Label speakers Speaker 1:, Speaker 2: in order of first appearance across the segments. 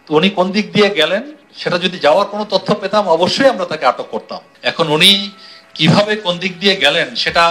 Speaker 1: তো উনি কোন দিক দিয়ে গেলেন সেটা যদি যাওয়ার কোনো তথ্য পেতাম অবশ্যই আমরা তাকে আটক করতাম। এখন উনি কিভাবে কোন দিক দিয়ে গেলেন সেটা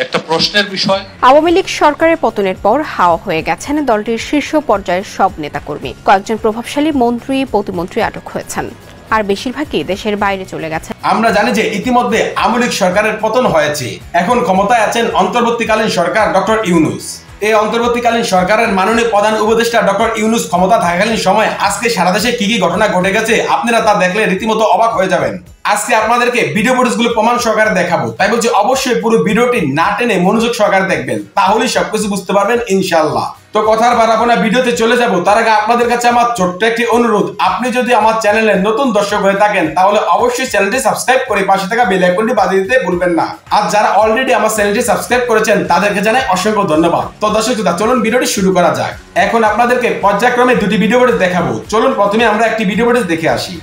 Speaker 1: একটা প্রশ্নের বিষয়।
Speaker 2: আওয়ামী লীগ সরকারের পতনের পর হাওয়া হয়ে গেছেন দলটির শীর্ষ পর্যায়ের সব নেতাকর্মী। কয়েকজন প্রভাবশালী মন্ত্রী প্রতিমন্ত্রী আটক হয়েছেন, আর বেশিরভাগই দেশের বাইরে চলে গেছে।
Speaker 3: আমরা জানি যে ইতিমধ্যে আওয়ামী লীগ সরকারের পতন হয়েছে। এখন ক্ষমতায় আছেন অন্তর্বর্তীকালীন সরকার ডক্টর ইউনূস। এই অন্তর্বর্তীকালীন সরকারের মাননীয় প্রধান উপদেষ্টা ডক্টর ইউনূস ক্ষমতা থাকাকালীন সময় আজকে সারা দেশে কি কি ঘটনা ঘটে গেছে আপনারা তা দেখলে রীতিমতো অবাক হয়ে যাবেন। আজকে আপনাদেরকে ভিডিও ফুটেজগুলো প্রমাণ সহকারে দেখাবো, তাই বলছি অবশ্যই পুরো ভিডিওটি না টেনে মনোযোগ সহকারে দেখবেন, তাহলেই সবকিছু বুঝতে পারবেন ইনশাআল্লাহ। তো কথার বাড়াবো না, ভিডিওতে চলে যাব। তার আগে আপনাদের কাছে আমার ছোট্ট একটি অনুরোধ, আপনি যদি আমার চ্যানেলে নতুন দর্শক হয়ে থাকেন তাহলে অবশ্যই চ্যানেলটি সাবস্ক্রাইব করে পাশে থাকা বেল আইকনটি বাজিয়ে দিতে ভুলবেন না। আর যারা অলরেডি আমার চ্যানেলটি সাবস্ক্রাইব করেছেন তাদেরকে জানাই অসংখ্য ধন্যবাদ। তো দর্শক চলুন ভিডিওটি শুরু করা যাক। এখন আপনাদেরকে পর্যায়ক্রমে দুটি ভিডিও ফুটেজ দেখাবো। চলুন প্রথমে আমরা একটি ভিডিও ফুটেজ দেখে আসি।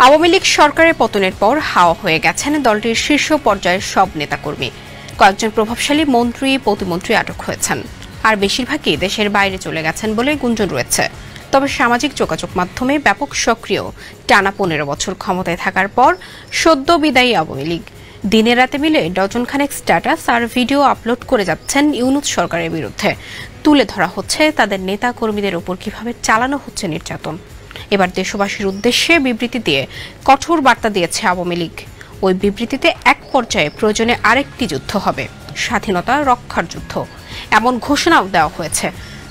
Speaker 2: আওয়ামী লীগ সরকারের পতনের পর হাওয়া হয়ে গেছেন দলটির শীর্ষ পর্যায়ের সব নেতাকর্মী। কয়েকজন প্রভাবশালী মন্ত্রী প্রতিমন্ত্রী আটক হয়েছেন, আর বেশিরভাগই দেশের বাইরে চলে গেছেন বলে গুঞ্জন রয়েছে। তবে সামাজিক যোগাযোগ মাধ্যমে ব্যাপক সক্রিয় টানা 15 বছর ক্ষমতায় থাকার পর সদ্য বিদায়ী আওয়ামী লীগ দিনে রাতে মিলে ডজনখানেক স্ট্যাটাস আর ভিডিও আপলোড করে যাচ্ছেন ইউনূস সরকারের বিরুদ্ধে। তুলে ধরা হচ্ছে তাদের নেতা কর্মীদের ওপর কিভাবে চালানো হচ্ছে নির্যাতন। এবার দেশবাসীর উদ্দেশ্যে বিবৃতি দিয়ে কঠোর বার্তা দিয়েছে আওয়ামী লীগ। ওই বিবৃতিতে এক পর্যায়ে প্রয়োজনে আরেকটি যুদ্ধ হবে, স্বাধীনতা রক্ষার যুদ্ধ, এমন ঘোষণাও দেওয়া হয়েছে।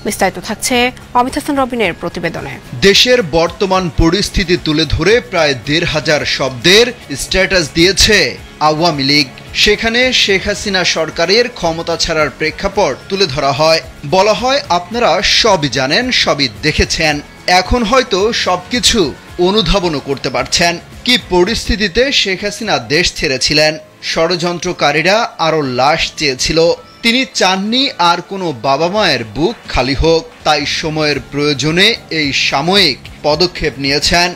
Speaker 2: বিস্তারিত থাকছে অমিত হাসান রবিনের প্রতিবেদনে।
Speaker 4: দেশের বর্তমান পরিস্থিতি তুলে ধরে প্রায় ১৫০০ শব্দের স্ট্যাটাস দিয়েছে আওয়ামী লীগ। সেখানে শেখ হাসিনা সরকারের ক্ষমতা ছাড়ার প্রেক্ষাপট তুলে ধরা হয়। বলা হয়, আপনারা সবই জানেন, সবই দেখেছেন, এখন হয়তো সবকিছু অনুধাবনও করতে পারছেন। কি পরিস্থিতিতে শেখ হাসিনা দেশ ছেড়েছিলেন? ষড়যন্ত্রকারীরা আরো লাশ চেয়েছিল। তিনি চাননি আর কোনো বাবা মায়ের বুক খালি হোক, তাই সময়ের প্রয়োজনে এই সাময়িক পদক্ষেপ নিয়েছেন।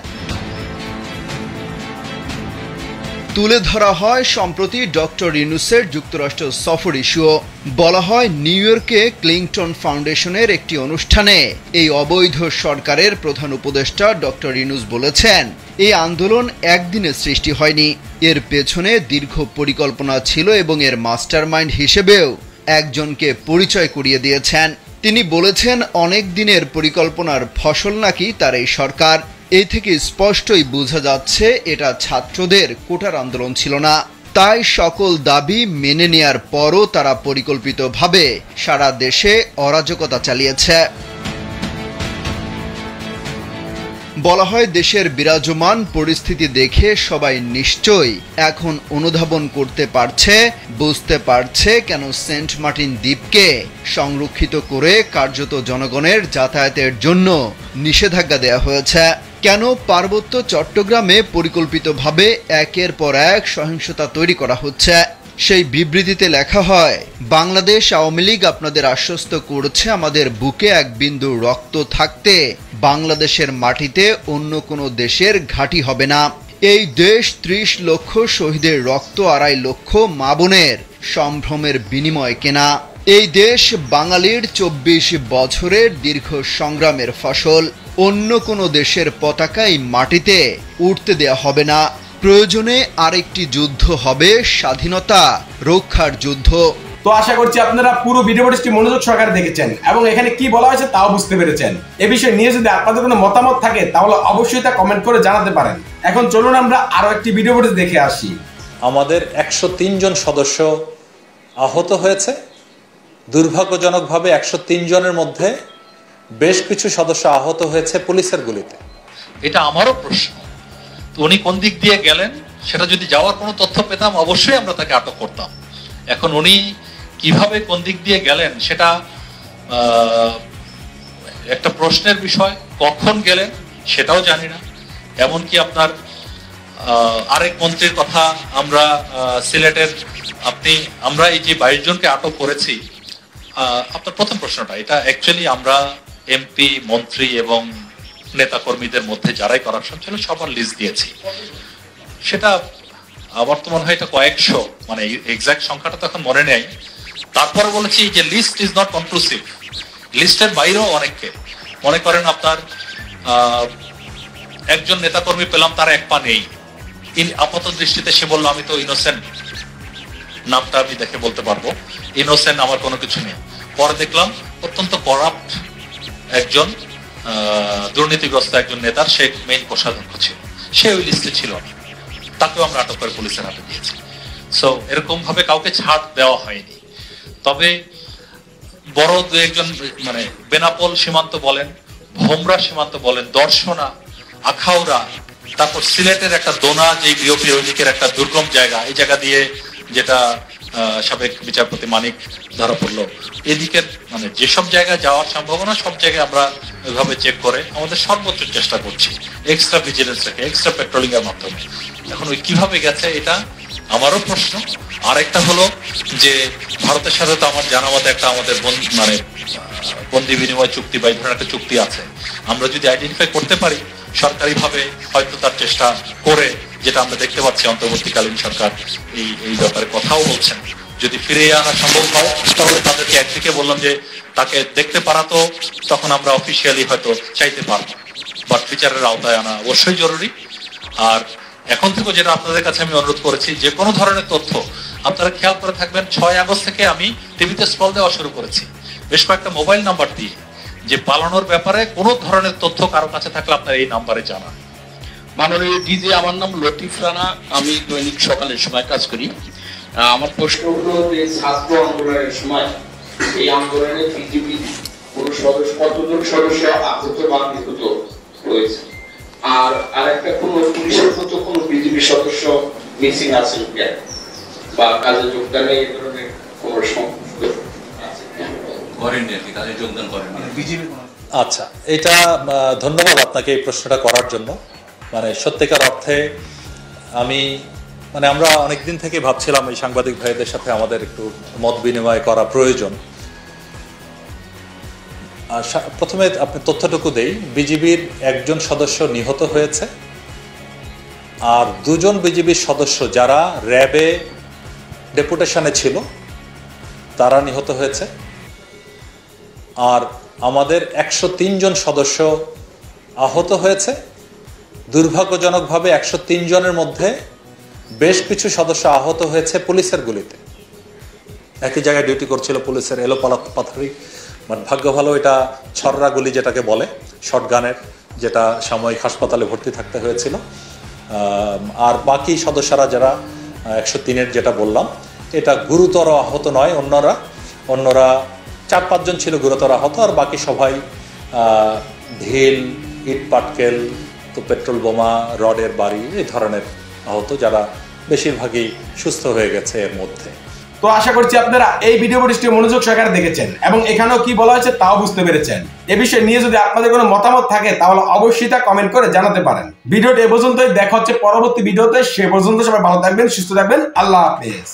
Speaker 4: তুলে ধরা হয় সম্প্রতি ডক্টর ইউনূসের যুক্তরাষ্ট্র সফর ইস্যুও। বলা হয়, নিউ ইয়র্কে ক্লিংটন ফাউন্ডেশনের একটি অনুষ্ঠানে এই অবৈধ সরকারের প্রধান উপদেষ্টা ডক্টর ইউনূস বলেছেন, এই আন্দোলন একদিনে সৃষ্টি হয়নি, এর পেছনে দীর্ঘ পরিকল্পনা ছিল এবং এর মাস্টারমাইন্ড হিসেবেও একজনকে পরিচয় করিয়ে দিয়েছেন। তিনি বলেছেন, অনেক দিনের পরিকল্পনার ফসল নাকি তার এই সরকার। এই থেকে স্পষ্টই বোঝা যাচ্ছে এটা ছাত্রদের কোটার আন্দোলন ছিল না। তাই সকল দাবি মেনে নেয়ার পরও তারা পরিকল্পিতভাবে সারা দেশে অরাজকতা চালিয়েছে। বলা হয়, দেশের বিরাজমান পরিস্থিতি দেখে সবাই নিশ্চয়ই এখন অনুধাবন করতে পারছে, বুঝতে পারছে কেন সেন্ট মার্টিন দ্বীপকে সংরক্ষিত করে কার্যত জনগণের যাতায়াতের জন্য নিষেধাজ্ঞা দেওয়া হয়েছে, কেন পার্বত্য চট্টগ্রামে পরিকল্পিতভাবে একের পর এক সহিংসতা তৈরি করা হচ্ছে। সেই বিবৃতিতে লেখা হয়, বাংলাদেশ আওয়ামী লীগ আপনাদের আশ্বস্ত করেছে, আমাদের বুকে এক বিন্দু রক্ত থাকতে বাংলাদেশের মাটিতে অন্য কোনো দেশের ঘাঁটি হবে না। এই দেশ ৩০ লক্ষ শহীদের রক্ত, ২.৫ লক্ষ মা বোনের সম্ভ্রমের বিনিময়ে কেনা। এই দেশ বাঙালির ২৪ বছরের দীর্ঘ সংগ্রামের ফসল। অন্য কোনো দেশের পতাকা এই মাটিতে উঠতে দেয়া হবে না। প্রয়োজনে আরেকটি যুদ্ধ হবে, স্বাধীনতা রক্ষার যুদ্ধ।
Speaker 3: তো আশা করছি আপনারা পুরো ভিডিও ফুটেজটি মনোযোগ সহকারে দেখেছেন এবং এখানে কি বলা হয়েছে তাও বুঝতে পেরেছেন। এ বিষয়ে নিয়ে যদি আপনাদের কোনো মতামত থাকে তাহলে অবশ্যই তা কমেন্ট করে জানাতে পারেন। এখন চলুন আমরা আরো একটি ভিডিও ফুটেজ দেখে আসি।
Speaker 1: আমাদের ১০৩ জন সদস্য আহত হয়েছে। দুর্ভাগ্যজনকভাবে ১০৩ জনের মধ্যে বেশ কিছু সদস্য আহত হয়েছে পুলিশের গুলিতে। এটা আমারও প্রশ্ন, তো উনি কোন দিক দিয়ে গেলেন সেটা যদি যাওয়ার কোনো তথ্য পেতাম অবশ্যই আমরা তাকে আটক করতাম। এখন উনি কিভাবে কোন দিক দিয়ে গেলেন সেটা একটা প্রশ্নের বিষয়। কখন গেলেন সেটাও জানি না। এমনকি আপনার আরেক মন্ত্রীর কথা আমরা সিলেটের আমরা এই যে ২২ জনকে আটক করেছি, আপনার প্রথম প্রশ্নটা এটা অ্যাকচুয়ালি আমরা এমপি, মন্ত্রী এবং নেতা কর্মীদের মধ্যে যারাই করাপশন ছিল সবার লিস্ট দিয়েছি। সেটা আমার তো মনে হয় এটা কয়েকশো, মানে এক্সাক্ট সংখ্যাটা তো এখন মনে নেই। তারপরে বলেছি যে লিস্ট ইজ নট কনক্লুসিভ, লিস্টের বাইরেও অনেককে মনে করেন আপনার একজন নেতাকর্মী পেলাম, তার এক পা নেই। আপাত দৃষ্টিতে সে বললো আমি তো ইনোসেন্ট, নামটা আমি দেখে বলতে পারবো, ইনোসেন্ট, আমার কোনো কিছু নেই। পরে দেখলাম অত্যন্ত করাপ্ট একজন দুর্নীতিগ্রস্ত একজন নেতার সে মেইন কোষাধ্যক্ষ ছিল, সে ওই লিস্টে ছিল না, তাকেও আমরা আটক করে পুলিশের হাতে দিয়েছি। সো এরকম ভাবে কাউকে ছাড় দেওয়া হয়নি। তবে বড় দু একজন, মানে বেনাপোল সীমান্ত বলেন, ভোমরা সীমান্ত বলেন, দর্শনা, আখাউড়া, তারপর সিলেটের একটা দোনা, যে বিওপি ঐদিকের একটা দুর্গম জায়গা, এই জায়গা দিয়ে যেটা সাবেক বিচারপতি মানিক ধরা পড়লো, এদিকের মানে যেসব জায়গায় যাওয়ার সম্ভাবনা সব জায়গায় আমরা ওইভাবে চেক করে আমাদের সর্বোচ্চ চেষ্টা করছি, এক্সট্রা ভিজিলেন্স রেখে, এক্সট্রা পেট্রোলিং এর মাধ্যমে। এখন ওই কিভাবে গেছে এটা আমারও প্রশ্ন। আরেকটা হলো যে ভারতের সাথে তো আমার জানা মতে একটা আমাদের মানে বন্দি বিনিময় চুক্তি বা এই ধরনের একটা চুক্তি আছে। আমরা যদি আইডেন্টিফাই করতে পারি সরকারিভাবে, হয়তো তার চেষ্টা করে, যেটা আমরা দেখতে পাচ্ছি অন্তর্বর্তীকালীন সরকার এই ব্যাপারে কথাও বলছেন, যদি ফিরিয়ে আনা সম্ভব হয় তাহলে তাদেরকে একদিকে বললাম যে তাকে দেখতে পারা তো তখন আমরা অফিসিয়ালি হয়তো চাইতে পারবো, বাট বিচারের আওতায় আনা অবশ্যই জরুরি। আর এখন থেকে যেটা আপনাদের কাছে আমি অনুরোধ করেছি, যে কোনো ধরনের তথ্য আপনারা খেয়াল করে থাকবেন। 6 আগস্ট থেকে আমি টিভিতে স্ক্রল দেওয়া শুরু করেছি বেশ কয়েকটা মোবাইল নাম্বার দিয়ে, যে পালানোর ব্যাপারে কোনো ধরনের তথ্য কারো কাছে থাকলে আপনার এই নাম্বারে জানান।
Speaker 5: মাননীয় ডিজি, আমার নাম লতিফ রানা, আমি দৈনিক সকালের সময় কাজ করি। আমার প্রশ্ন হলো যে ছাত্র আন্দোলনের সময় এই আন্দোলনে বিজেপি কতজন সদস্য আহত বা নিহত হয়েছে, আর আরেকটা কোন পুলিশের মতো কোন বিজেপি সদস্য মিসিং আছেন বা কাজে যোগদানে এই ধরনের কোন
Speaker 6: আচ্ছা, এটা ধন্যবাদ আপনাকে এই প্রশ্নটা করার জন্য। মানে সত্যিকার অর্থে আমরা অনেকদিন থেকে ভাবছিলাম এই সাংবাদিক ভাইদের সাথে আমাদের একটু মত বিনিময় করা প্রয়োজন। প্রথমে আপনি তথ্যটুকু দেই, বিজিবির একজন সদস্য নিহত হয়েছে, আর 2 জন বিজিবির সদস্য যারা র্যাবে ডেপুটেশনে ছিল তারা নিহত হয়েছে। আর আমাদের 103 জন সদস্য আহত হয়েছে। দুর্ভাগ্যজনকভাবে 103 জনের মধ্যে বেশ কিছু সদস্য আহত হয়েছে পুলিশের গুলিতে। একই জায়গায় ডিউটি করছিল পুলিশের এলোপাথারি, মানে ভাগ্য ভালো এটা ছররা গুলি যেটাকে বলে, শটগানের, যেটা সাময়িক হাসপাতালে ভর্তি থাকতে হয়েছিল। আর বাকি সদস্যরা যারা 103-এর যেটা বললাম, এটা গুরুতর আহত নয়, অন্যরা 4-5 জন ছিল গুরুতর আহত, আর বাকি সবাই ঢিল, ইট পাটকেল, তো পেট্রোল বোমা, রডের বাড়ি, এই ধরনের আহত, যারা বেশিরভাগই সুস্থ হয়ে গেছে এর মধ্যে।
Speaker 3: তো আশা করছি আপনারা এই ভিডিও ফুটেজটি মনোযোগ সহকারে দেখেছেন এবং এখানেও কি বলা হয়েছে তাও বুঝতে পেরেছেন। এ বিষয় নিয়ে যদি আপনাদের কোনো মতামত থাকে তাহলে অবশ্যই তা কমেন্ট করে জানাতে পারেন। ভিডিওটি এ পর্যন্তই, দেখা হচ্ছে পরবর্তী ভিডিওতে। সে পর্যন্ত সবাই ভালো থাকবেন, সুস্থ থাকবেন। আল্লাহ হাফেজ।